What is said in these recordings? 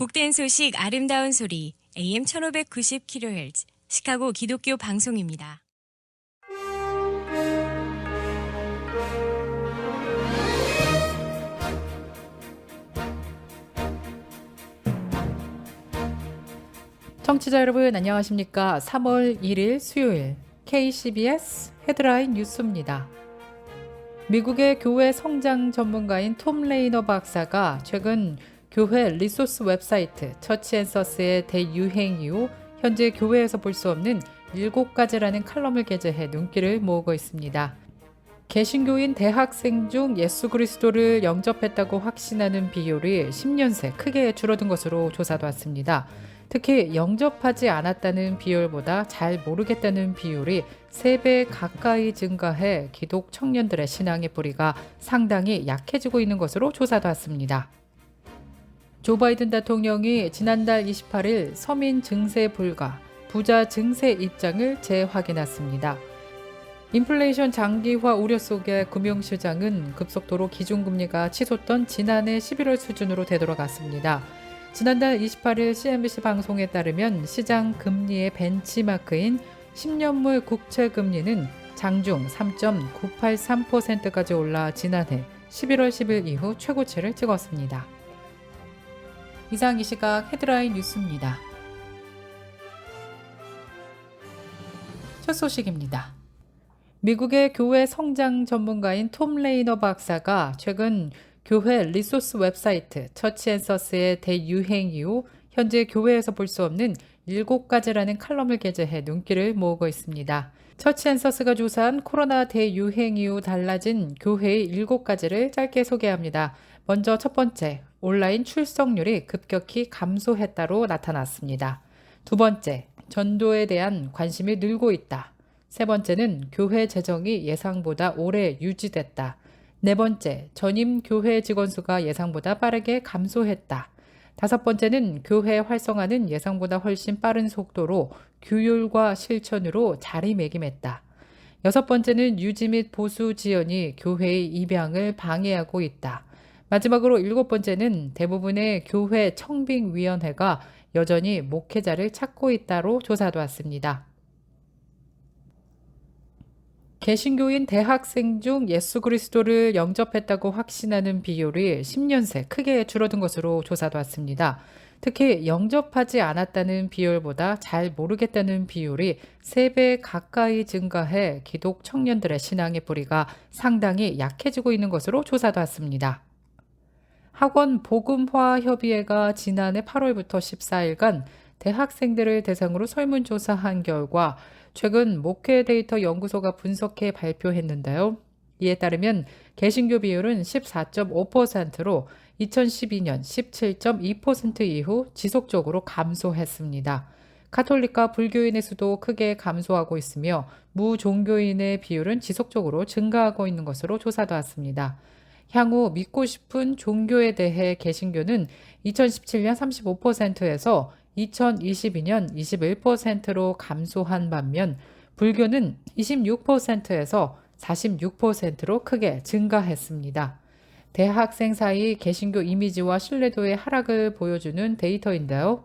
복된 소식 아름다운 소리 AM 1590kHz 시카고 기독교 방송입니다. 청취자 여러분 안녕하십니까? 3월 1일 수요일 KCBS 헤드라인 뉴스입니다. 미국의 교회 성장 전문가인 톰 레이너 박사가 최근 교회 리소스 웹사이트 처치앤서스의 대유행 이후 현재 교회에서 볼 수 없는 7가지라는 칼럼을 게재해 눈길을 모으고 있습니다. 개신교인 대학생 중 예수 그리스도를 영접했다고 확신하는 비율이 10년 새 크게 줄어든 것으로 조사도 왔습니다. 특히 영접하지 않았다는 비율보다 잘 모르겠다는 비율이 3배 가까이 증가해 기독 청년들의 신앙의 뿌리가 상당히 약해지고 있는 것으로 조사도 왔습니다. 조 바이든 대통령이 지난달 28일 서민 증세 불가, 부자 증세 입장을 재확인했습니다. 인플레이션 장기화 우려 속에 금융시장은 급속도로 기준금리가 치솟던 지난해 11월 수준으로 되돌아갔습니다. 지난달 28일 CNBC 방송에 따르면 시장 금리의 벤치마크인 10년물 국채금리는 장중 3.983%까지 올라 지난해 11월 10일 이후 최고치를 찍었습니다. 이상 이 시각 헤드라인 뉴스입니다. 첫 소식입니다. 미국의 교회 성장 전문가인 톰 레이너 박사가 최근 교회 리소스 웹사이트 처치앤서스의 대유행 이후 현재 교회에서 볼 수 없는 7가지라는 칼럼을 게재해 눈길을 모으고 있습니다. 처치앤서스가 조사한 코로나 대유행 이후 달라진 교회의 7가지를 짧게 소개합니다. 먼저 첫 번째, 온라인 출석률이 급격히 감소했다로 나타났습니다. 두 번째, 전도에 대한 관심이 늘고 있다. 세 번째는 교회 재정이 예상보다 오래 유지됐다. 네 번째, 전임 교회 직원 수가 예상보다 빠르게 감소했다. 다섯 번째는 교회 활성화는 예상보다 훨씬 빠른 속도로 규율과 실천으로 자리매김했다. 여섯 번째는 유지 및 보수 지연이 교회의 입양을 방해하고 있다. 마지막으로 일곱 번째는 대부분의 교회 청빙위원회가 여전히 목회자를 찾고 있다로 조사도 왔습니다. 개신교인 대학생 중 예수 그리스도를 영접했다고 확신하는 비율이 10년 새 크게 줄어든 것으로 조사도 왔습니다. 특히 영접하지 않았다는 비율보다 잘 모르겠다는 비율이 3배 가까이 증가해 기독 청년들의 신앙의 뿌리가 상당히 약해지고 있는 것으로 조사도 왔습니다. 학원 복음화 협의회가 지난해 8월부터 14일간 대학생들을 대상으로 설문조사한 결과 최근 목회 데이터 연구소가 분석해 발표했는데요. 이에 따르면 개신교 비율은 14.5%로 2012년 17.2% 이후 지속적으로 감소했습니다. 카톨릭과 불교인의 수도 크게 감소하고 있으며 무종교인의 비율은 지속적으로 증가하고 있는 것으로 조사도 왔습니다. 향후 믿고 싶은 종교에 대해 개신교는 2017년 35%에서 2022년 21%로 감소한 반면 불교는 26%에서 46%로 크게 증가했습니다. 대학생 사이 개신교 이미지와 신뢰도의 하락을 보여주는 데이터인데요.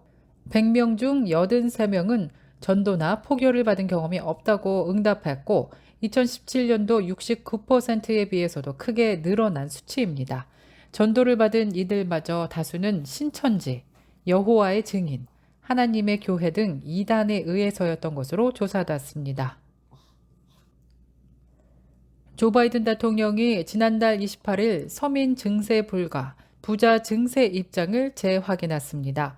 100명 중 83명은 전도나 포교를 받은 경험이 없다고 응답했고 2017년도 69%에 비해서도 크게 늘어난 수치입니다. 전도를 받은 이들마저 다수는 신천지, 여호와의 증인, 하나님의 교회 등 이단에 의해서였던 것으로 조사됐습니다. 조 바이든 대통령이 지난달 28일 서민 증세 불가, 부자 증세 입장을 재확인했습니다.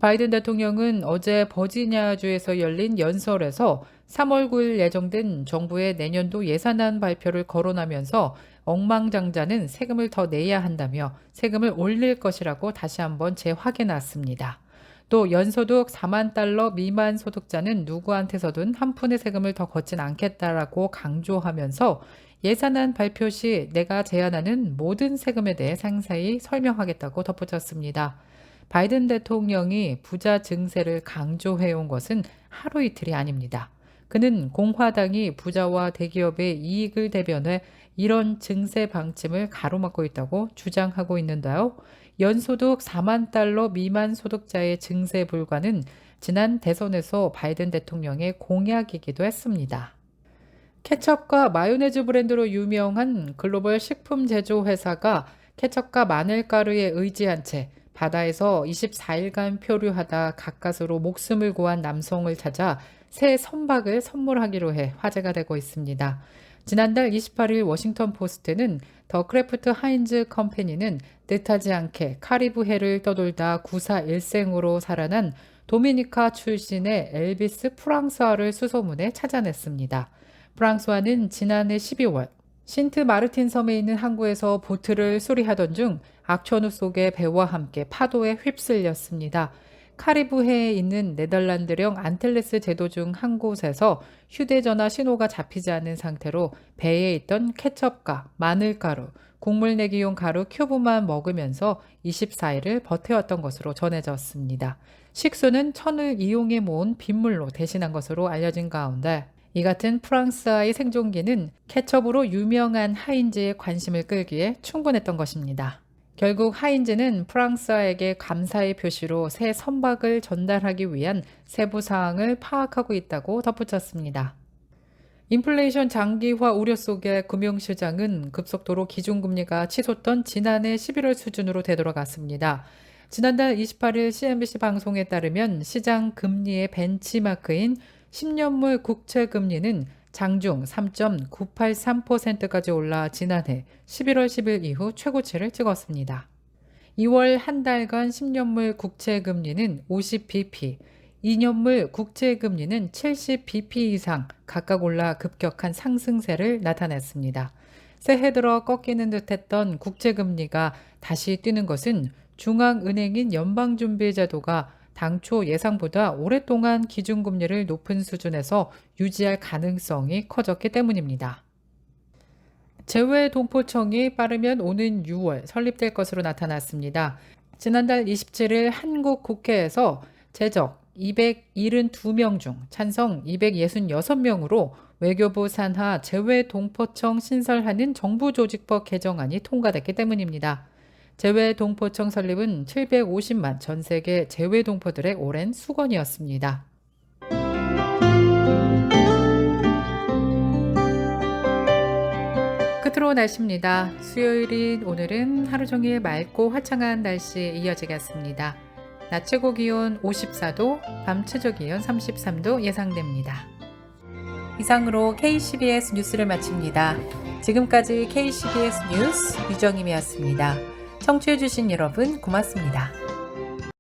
바이든 대통령은 어제 버지니아주에서 열린 연설에서 3월 9일 예정된 정부의 내년도 예산안 발표를 거론하면서 억만장자는 세금을 더 내야 한다며 세금을 올릴 것이라고 다시 한번 재확인했습니다. 또 연소득 4만 달러 미만 소득자는 누구한테서든 한 푼의 세금을 더 걷진 않겠다라고 강조하면서 예산안 발표 시 내가 제안하는 모든 세금에 대해 상세히 설명하겠다고 덧붙였습니다. 바이든 대통령이 부자 증세를 강조해온 것은 하루 이틀이 아닙니다. 그는 공화당이 부자와 대기업의 이익을 대변해 이런 증세 방침을 가로막고 있다고 주장하고 있는데요. 연소득 4만 달러 미만 소득자의 증세 불가는 지난 대선에서 바이든 대통령의 공약이기도 했습니다. 케첩과 마요네즈 브랜드로 유명한 글로벌 식품 제조 회사가 케첩과 마늘가루에 의지한 채 바다에서 24일간 표류하다 가까스로 목숨을 구한 남성을 찾아 새 선박을 선물하기로 해 화제가 되고 있습니다. 지난달 28일 워싱턴 포스트는 더 크래프트 하인즈 컴퍼니는 뜻하지 않게 카리브해를 떠돌다 구사 일생으로 살아난 도미니카 출신의 엘비스 프랑스와를 수소문에 찾아냈습니다. 프랑스와는 지난해 12월 신트 마르틴 섬에 있는 항구에서 보트를 수리하던 중 악천후 속에 배와 함께 파도에 휩쓸렸습니다. 카리브해에 있는 네덜란드령 안틀레스 제도 중 한 곳에서 휴대전화 신호가 잡히지 않는 상태로 배에 있던 케첩과 마늘가루, 국물 내기용 가루 큐브만 먹으면서 24일을 버텨왔던 것으로 전해졌습니다. 식수는 천을 이용해 모은 빗물로 대신한 것으로 알려진 가운데 이 같은 프랑스와의 생존기는 케첩으로 유명한 하인즈의 관심을 끌기에 충분했던 것입니다. 결국 하인즈는 프랑스와에게 감사의 표시로 새 선박을 전달하기 위한 세부 사항을 파악하고 있다고 덧붙였습니다. 인플레이션 장기화 우려 속에 금융시장은 급속도로 기준금리가 치솟던 지난해 11월 수준으로 되돌아갔습니다. 지난달 28일 CNBC 방송에 따르면 시장 금리의 벤치마크인 10년물 국채금리는 장중 3.983%까지 올라 지난해 11월 10일 이후 최고치를 찍었습니다. 2월 한 달간 10년물 국채금리는 50bp, 2년물 국채금리는 70bp 이상 각각 올라 급격한 상승세를 나타냈습니다. 새해 들어 꺾이는 듯했던 국채금리가 다시 뛰는 것은 중앙은행인 연방준비제도가 당초 예상보다 오랫동안 기준금리를 높은 수준에서 유지할 가능성이 커졌기 때문입니다. 재외동포청이 빠르면 오는 6월 설립될 것으로 나타났습니다. 지난달 27일 한국 국회에서 제적 272명 중 찬성 266명으로 외교부 산하 재외동포청 신설하는 정부조직법 개정안이 통과됐기 때문입니다. 재외동포청 설립은 750만 전 세계 재외동포들의 오랜 수건이었습니다. 끝으로 날씨입니다. 수요일인 오늘은 하루 종일 맑고 화창한 날씨에 이어지겠습니다. 낮 최고 기온 54도, 밤 최저 기온 33도 예상됩니다. 이상으로 KCBS 뉴스를 마칩니다. 지금까지 KCBS 뉴스 유정임이었습니다. 청취해주신 여러분 고맙습니다.